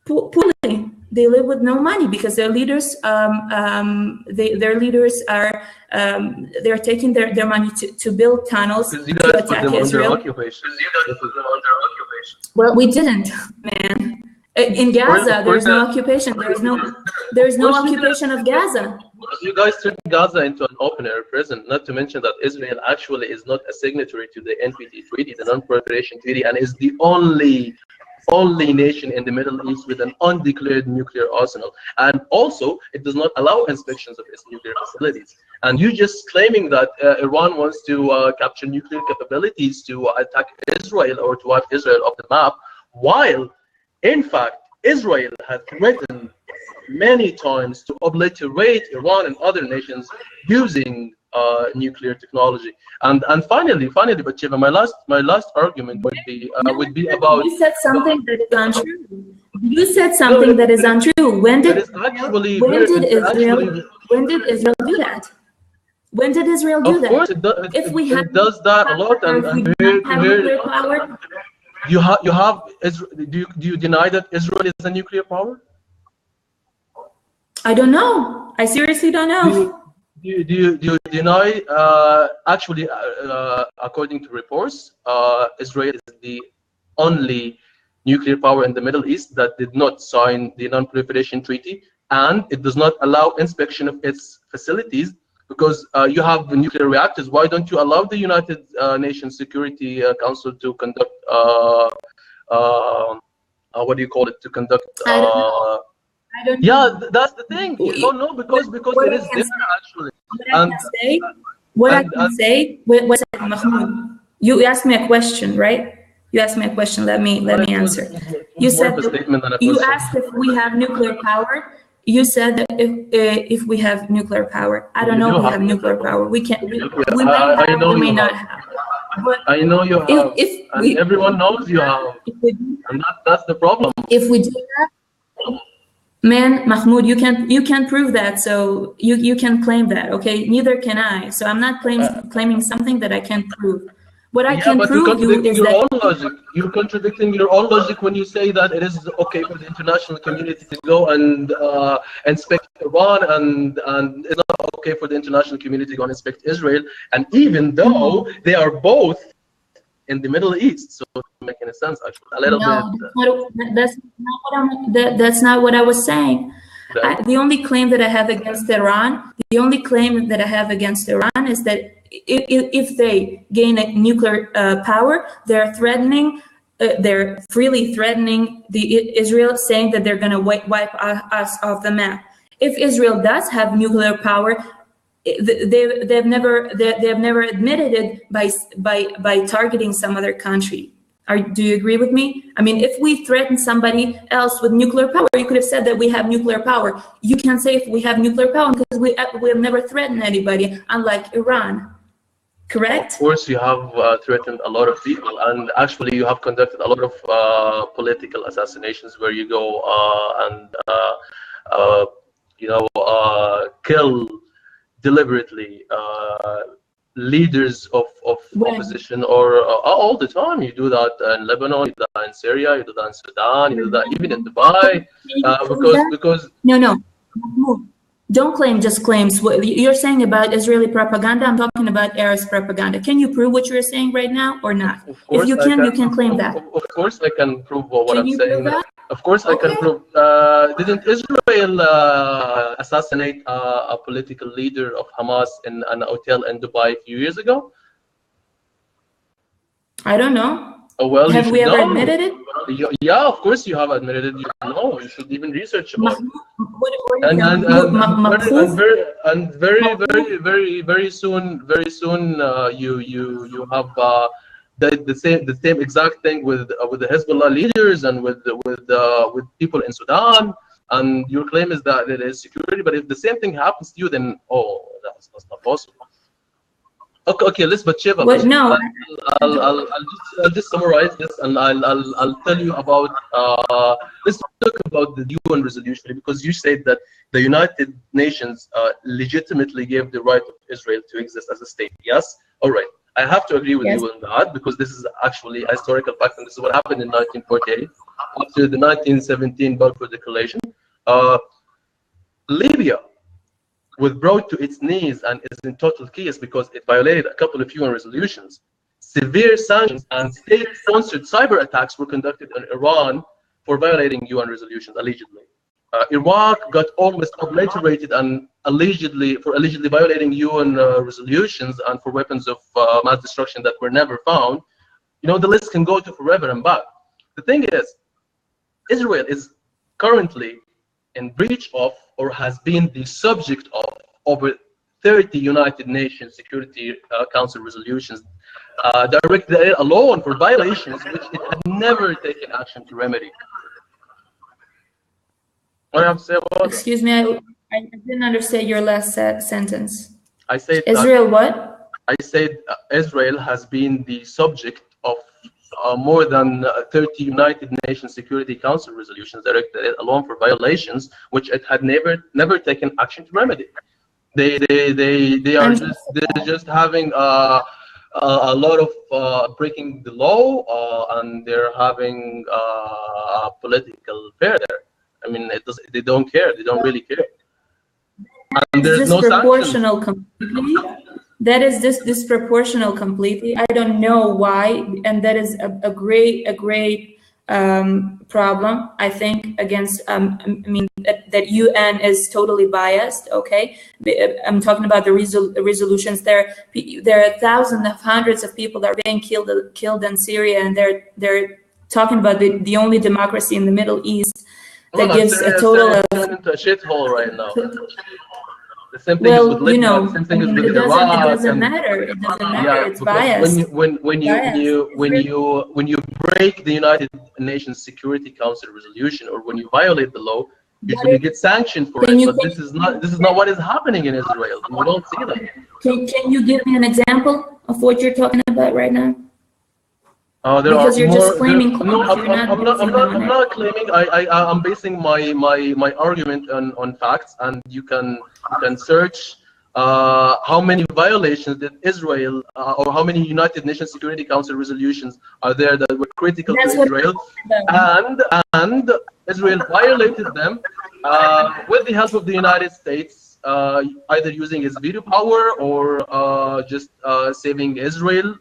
poorly. They live with no money because their leaders their leaders are they're taking their money to build tunnels to attack Israel. Well, we didn't, man. In Gaza, there's no occupation. There's no occupation of Gaza. You guys turned Gaza into an open-air prison. Not to mention that Israel actually is not a signatory to the NPT treaty, the non-proliferation treaty, and is the only nation in the Middle East with an undeclared nuclear arsenal. And also, it does not allow inspections of its nuclear facilities. And you just claiming that Iran wants to capture nuclear capabilities to attack Israel or to wipe Israel off the map, while in fact, Israel has threatened many times to obliterate Iran and other nations using nuclear technology. And finally, Batsheva, my last argument would be about. You said something that is untrue. You said something that is untrue. When did Israel do that? When did Israel do that? Of course, it does that a lot. And nuclear power. Do you deny that Israel is a nuclear power? I don't know. I seriously don't know. Do you deny? Actually, according to reports, Israel is the only nuclear power in the Middle East that did not sign the non-proliferation treaty, and it does not allow inspection of its facilities. Because you have the nuclear reactors, why don't you allow the United Nations Security Council to conduct, what do you call it, to conduct, I don't yeah, that's the thing. You don't know because it is different actually. What I can say, Mahmoud, you asked me a question, right? You asked me a question, let me answer. You said, you asked if we have nuclear power. You said that if we have nuclear power, I don't know if we have nuclear power. We can. We may have. We may not have. But I know you have. And everyone knows you have. And that's the problem. If we do that, man, Mahmoud, you can't prove that. So you can claim that, okay? Neither can I. So I'm not claiming something that I can't prove. What I can prove you is that you're contradicting your own logic when you say that it is okay for the international community to go and inspect Iran, and it's not okay for the international community to go and inspect Israel, and even though they are both in the Middle East, so it doesn't make any sense actually. A little bit. That's not what I was saying. The only claim that I have against Iran, is that if they gain a nuclear power, they're freely threatening Israel, saying that they're going to wipe us off the map. If Israel does have nuclear power, they've never admitted it by targeting some other country. Do you agree with me? I mean, if we threaten somebody else with nuclear power, you could have said that we have nuclear power. You can't say if we have nuclear power because we have never threatened anybody, unlike Iran. Correct? Of course, you have threatened a lot of people, and actually you have conducted a lot of political assassinations where you go kill deliberately leaders of opposition, or all the time. You do that in Lebanon, you do that in Syria, you do that in Sudan, you do that even in Dubai, because no, Don't claim, just claims. What you're saying about Israeli propaganda, I'm talking about Arab's propaganda. Can you prove what you're saying right now or not? If you can, you can claim that. Of course, I can prove what I'm saying. That? Of course, I can prove. Didn't Israel assassinate a political leader of Hamas in an hotel in Dubai a few years ago? I don't know. Oh, well, have we ever admitted it? Yeah, of course you have admitted it. You know, you should even research about it. Very soon, you have the same exact thing with the Hezbollah leaders and with people in Sudan. And your claim is that it is security, but if the same thing happens to you, then that's not possible. Okay, let's Batsheva. What? No. I'll just summarize this, and I'll tell you about. Let's talk about the UN resolution, because you said that the United Nations legitimately gave the right of Israel to exist as a state. Yes. All right. I have to agree with you on that, because this is actually a historical fact, and this is what happened in 1948 after the 1917 Balfour Declaration. Libya was brought to its knees and is in total chaos because it violated a couple of UN resolutions. Severe sanctions and state-sponsored cyber attacks were conducted in Iran for violating UN resolutions, allegedly. Iraq got almost obliterated and allegedly violating UN resolutions and for weapons of mass destruction that were never found. You know, the list can go to forever and back. The thing is, Israel is currently in breach of, or has been the subject of, over 30 United Nations Security Council resolutions directed alone for violations which it had never taken action to remedy. What do you have to say about that? Excuse me, I didn't understand your last sentence. I said Israel what? I said Israel has been the subject of more than 30 United Nations Security Council resolutions directed alone for violations which it had never taken action to remedy. They are just having a lot of breaking the law, and they're having political affair there. I mean, they don't care. They don't really care. And there's no disproportional completely. That is disproportional completely. I don't know why, and that is a great problem. I think against. I mean that UN is totally biased. Okay, I'm talking about the resolutions. There are thousands of hundreds of people that are being killed in Syria, and they're talking about the only democracy in the Middle East that gives a total of into a shithole right now. The same thing is with Libya. The same thing is with Iraq. It doesn't matter. It doesn't matter. Yeah, it's biased. When you break the United Nations Security Council resolution, or when you violate the law, usually you get sanctioned for it. But this is not what is happening in Israel. We don't see that. Can you give me an example of what you're talking about right now? Because you're just claiming. I'm not claiming. I'm basing my argument on facts, and you can search how many violations that Israel or how many United Nations Security Council resolutions are there that were critical to Israel, and Israel violated them with the help of the United States, either using its veto power or just saving Israel.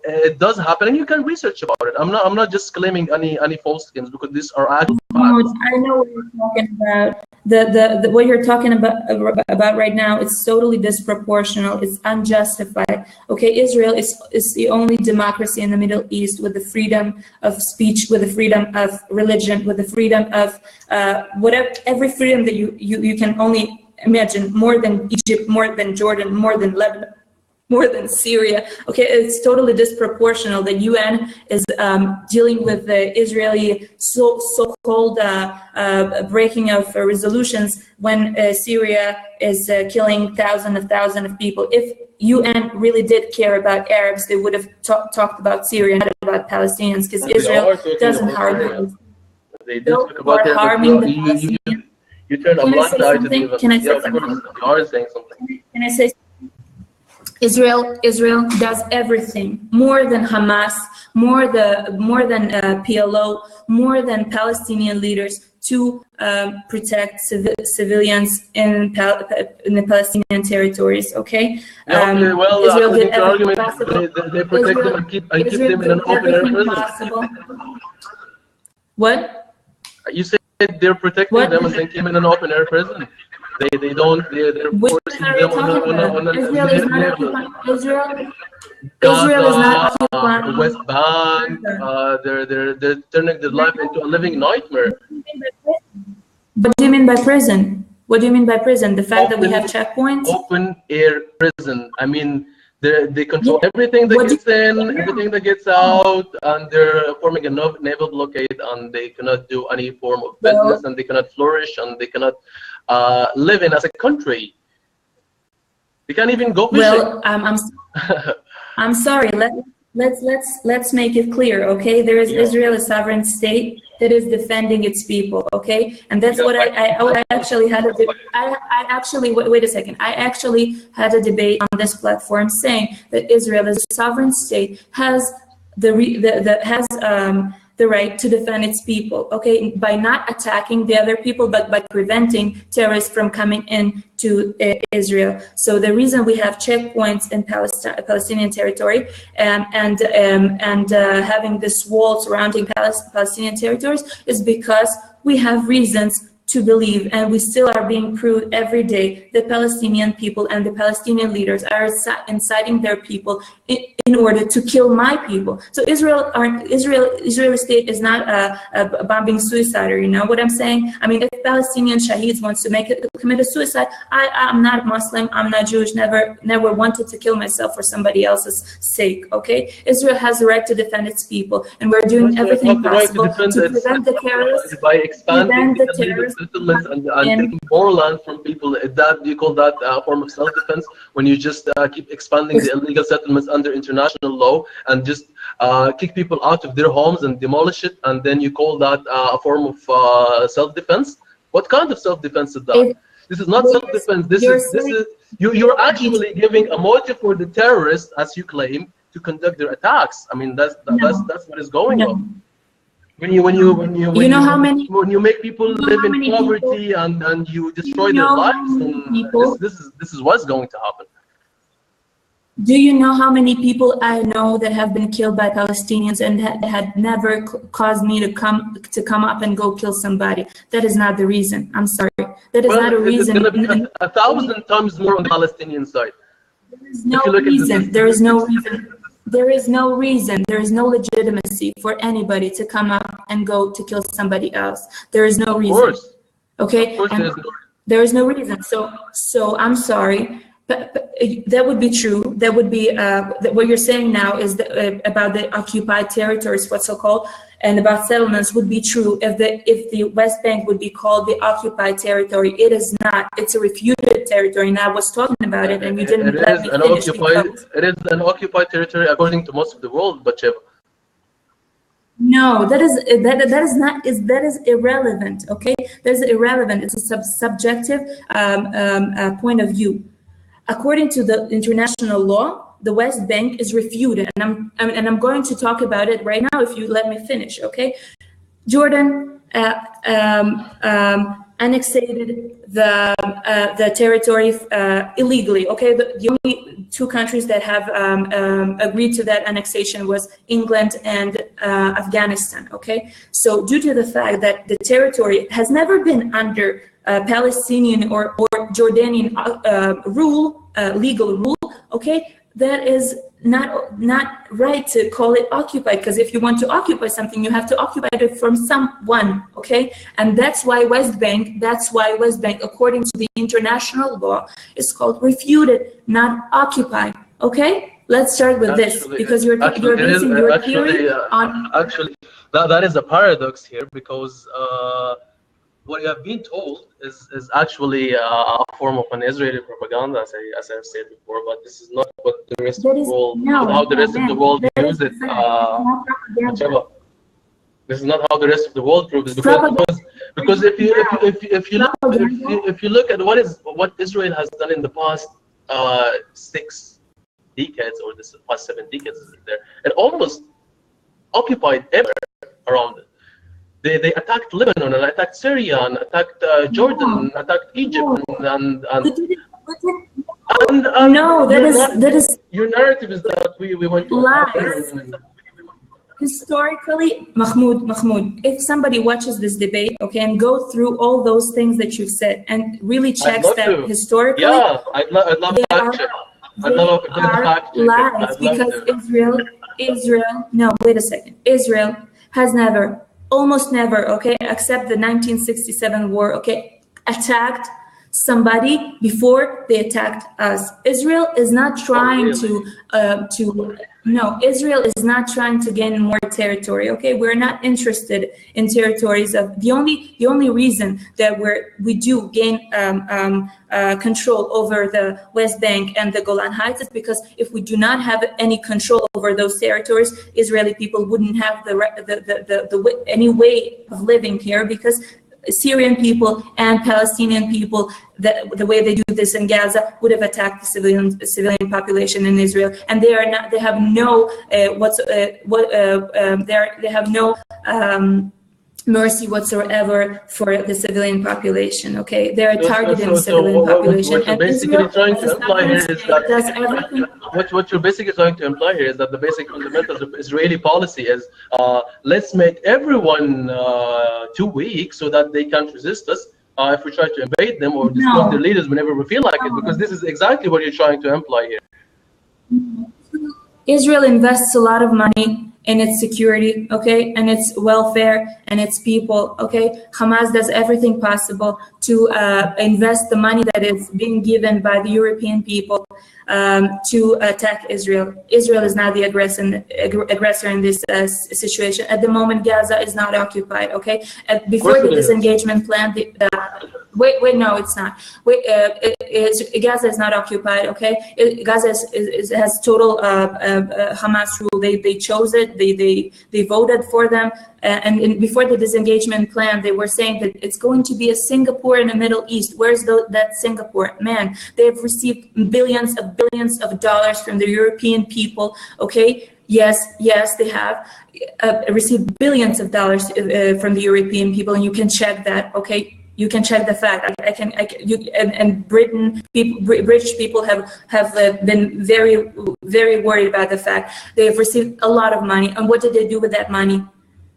It does happen, and you can research about it. I'm not just claiming any false claims, because these are actual facts. I know what you're talking about. The what you're talking about right now, it's totally disproportional. It's unjustified. Okay, Israel is the only democracy in the Middle East with the freedom of speech, with the freedom of religion, with the freedom of whatever, every freedom that you can only imagine, more than Egypt, more than Jordan, more than Lebanon, more than Syria. Okay, it's totally disproportional that UN is dealing with the Israeli so-called breaking of resolutions when Syria is killing thousands of people. If UN really did care about Arabs, they would have talked about Syria, not about Palestinians, because Israel doesn't harm them. They do talk about harming the Palestinians. You turn a blind eye to them. Can I say something? You are saying something. Can I say? Israel does everything more than Hamas, more than PLO, more than Palestinian leaders to protect civilians in the Palestinian territories. Okay. Okay, well, Israel did according to your everything argument, possible. they protect them and keep them in an open air prison. Possible. What? You said they're protecting them and then keep them in an open air prison. They're Which forcing are you them talking about? on Israel is not occupying Israel is not Gaza, occupying. West Bank. They're turning their life into a living nightmare. What do you mean by prison? What do you mean by prison? The fact that we have checkpoints? Open air prison. I mean, they control everything that gets in, everything that gets out, and they're forming a naval blockade, and they cannot do any form of business, and they cannot flourish, and they cannot live in as a country. They can't even go fishing. Well, I'm sorry. Let's make it clear, okay? There is Israel, a sovereign state that is defending its people, okay? And that's what I actually had wait a second. I actually had a debate on this platform saying that Israel, as a sovereign state, has the right to defend its people, okay, by not attacking the other people, but by preventing terrorists from coming in to Israel. So the reason we have checkpoints in Palestinian territory and having this wall surrounding Palestinian territories is because we have reasons to believe, and we still are being proved every day, the Palestinian people and the Palestinian leaders are inciting their people in order to kill my people. So Israeli state is not a bombing suicider. You know what I'm saying? I mean, if Palestinian shaheeds wants to commit a suicide, I'm not Muslim, I'm not Jewish, never wanted to kill myself for somebody else's sake. Okay, Israel has the right to defend its people, and we're doing everything possible to prevent the terrorists. By expanding the terrorists settlements and taking more land from people. Do you call that a form of self-defense, when you just keep expanding the illegal settlements under international law and just kick people out of their homes and demolish it, and then you call that a form of self-defense? What kind of self-defense is that? This is not self-defense. You're actually giving a motive for the terrorists, as you claim, to conduct their attacks. I mean, that's what is going on. When you make people live in poverty and you destroy their lives, this is what's going to happen. Do you know how many people I know that have been killed by Palestinians and had never caused me to come up and go kill somebody? That is not the reason. I'm sorry. That is not a reason. It's going to be 1,000 times more on the Palestinian side. There is no reason. There is no reason. There is no reason, there is no legitimacy for anybody to come up and go to kill somebody else. There is no reason. Of course. Okay? Of course there is no reason. So I'm sorry, but that would be true. That would be what you're saying now is about the occupied territories, what's so-called, and about settlements would be true if the West Bank would be called the occupied territory. It is not. It's a refuted territory, and I was talking about it, and you didn't let me finish. It is an occupied territory according to most of the world, but no, that is irrelevant. Okay, that is irrelevant. It's a subjective point of view. According to the international law, the West Bank is refuted, and I'm going to talk about it right now if you let me finish. Okay, Jordan annexed the territory illegally. Okay, the only two countries that have agreed to that annexation was England and Afghanistan. Okay, so due to the fact that the territory has never been under Palestinian or Jordanian legal rule, okay, that is not right to call it occupied, because if you want to occupy something, you have to occupy it from someone, okay? And that's why West Bank, according to the international law, is called refuted, not occupied, okay? Let's start with this, because you're basing your theory on... Actually, that is a paradox here, because what you have been told is actually a form of an Israeli propaganda, as I've said before, but this is not what the rest of the world, how the rest of the world views it. This is not how the rest of the world proves it, because if you look at what Israel has done in the past 6 decades, or the past 7 decades, it almost occupied everywhere around it. They attacked Lebanon and attacked Syria and attacked Jordan and attacked Egypt and no, that is your narrative is that we went to lies. Historically, Mahmoud, if somebody watches this debate, okay, and go through all those things that you've said and really checks that historically, yeah, I'd love to fact check. I'd love to fact check. Lies because Israel, no, wait a second. Israel has never, almost never, okay, except the 1967 war, okay, attacked somebody before they attacked us. Israel is not trying no, Israel is not trying to gain more territory. Okay, we're not interested in territories of the only reason that we do gain control over the West Bank and the Golan Heights is because if we do not have any control over those territories, Israeli people wouldn't have any way of living here because Syrian people and Palestinian people, the way they do this in Gaza, would have attacked the civilian population in Israel, and they are not. They have no they have no mercy whatsoever for the civilian population. Okay, they are targeting the civilian population. What you're basically trying to imply here is that what you're basically trying to imply here is that the basic fundamentals of Israeli policy is let's make everyone too weak so that they can't resist us if we try to invade them or destroy their leaders whenever we feel like it, because this is exactly what you're trying to imply here. Israel invests a lot of money in its security, okay, and its welfare and its people, okay. Hamas does everything possible to invest the money that is being given by the European people to attack Israel. Israel is not the aggressor in this situation. At the moment, Gaza is not occupied, okay. Before the disengagement plan, wait, no, it's not. Gaza is not occupied, okay. Gaza has total Hamas rule. They chose it. They voted for them, and before the disengagement plan, they were saying that it's going to be a Singapore in the Middle East. Where's that Singapore? Man, they have received billions of dollars from the European people. Okay, yes, they have received billions of dollars from the European people, and you can check that. Okay. You can check the fact. And British people have been very, very worried about the fact they have received a lot of money. And what did they do with that money?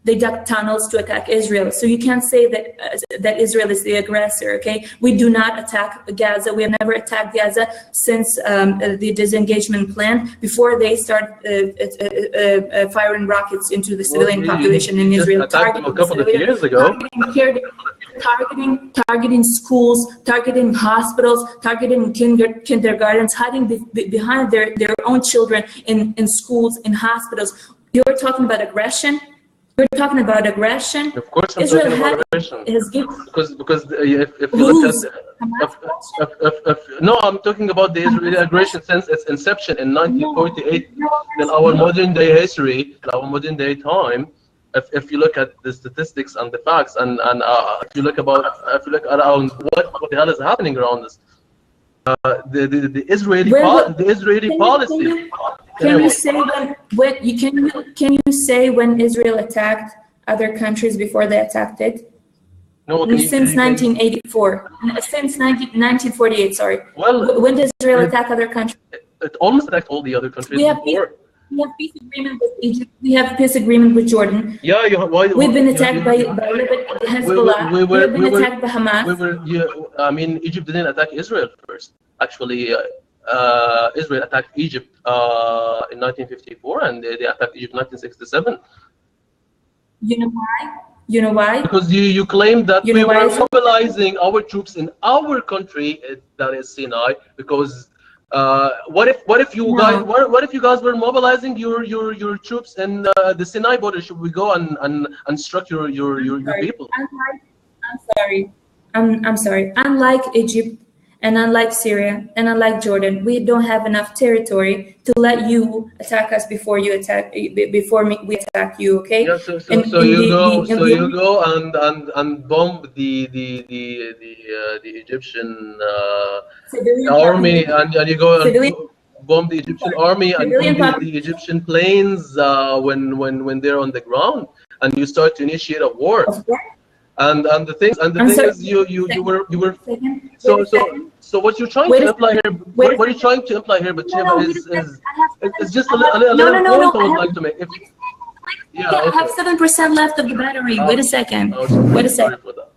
They dug tunnels to attack Israel. So you can't say that Israel is the aggressor. Okay, we do not attack Gaza. We have never attacked Gaza since the disengagement plan. Before they start firing rockets into the civilian population in Israel, a couple of years ago. Targeting schools, targeting hospitals, targeting kindergartens, hiding behind their own children in schools, in hospitals. You're talking about aggression. You're talking about aggression. Of course, I'm Israel talking about aggression. Because if you look at no, I'm talking about the Israeli aggression since its inception in 1948. In our modern day history, in our modern day time, if you look at the statistics and the facts, and if you look around what the hell is happening around us, the Israeli policy. Can you say when Israel attacked other countries before they attacked it? No, since 1984, since 1948. Sorry. Well, when does Israel attack other countries? It almost attacked all the other countries before. We have peace agreement with Egypt. We have peace agreement with Jordan. Yeah, we've been attacked by Hezbollah. We've been attacked by Hamas. I mean, Egypt didn't attack Israel first. Actually, Israel attacked Egypt in 1954, and they attacked Egypt in 1967. You know why? You know why? Because you claim that we were mobilizing our troops in our country, that is Sinai, because. What if you guys were mobilizing your troops in the Sinai border? Should we go and instruct your people? I'm sorry. Unlike Egypt and unlike Syria and unlike Jordan, we don't have enough territory to let you attack us before we attack you. Okay? Yeah. So you go and bomb the Egyptian army, and you go and bomb the Egyptian army and bomb the Egyptian planes when they're on the ground. and you start to initiate a war. Of course. And the thing is you were so what you're trying to imply here, what you're trying to imply here, but is just a little point I would like to make. I have 7% left of the battery. Wait a second. Sorry for that.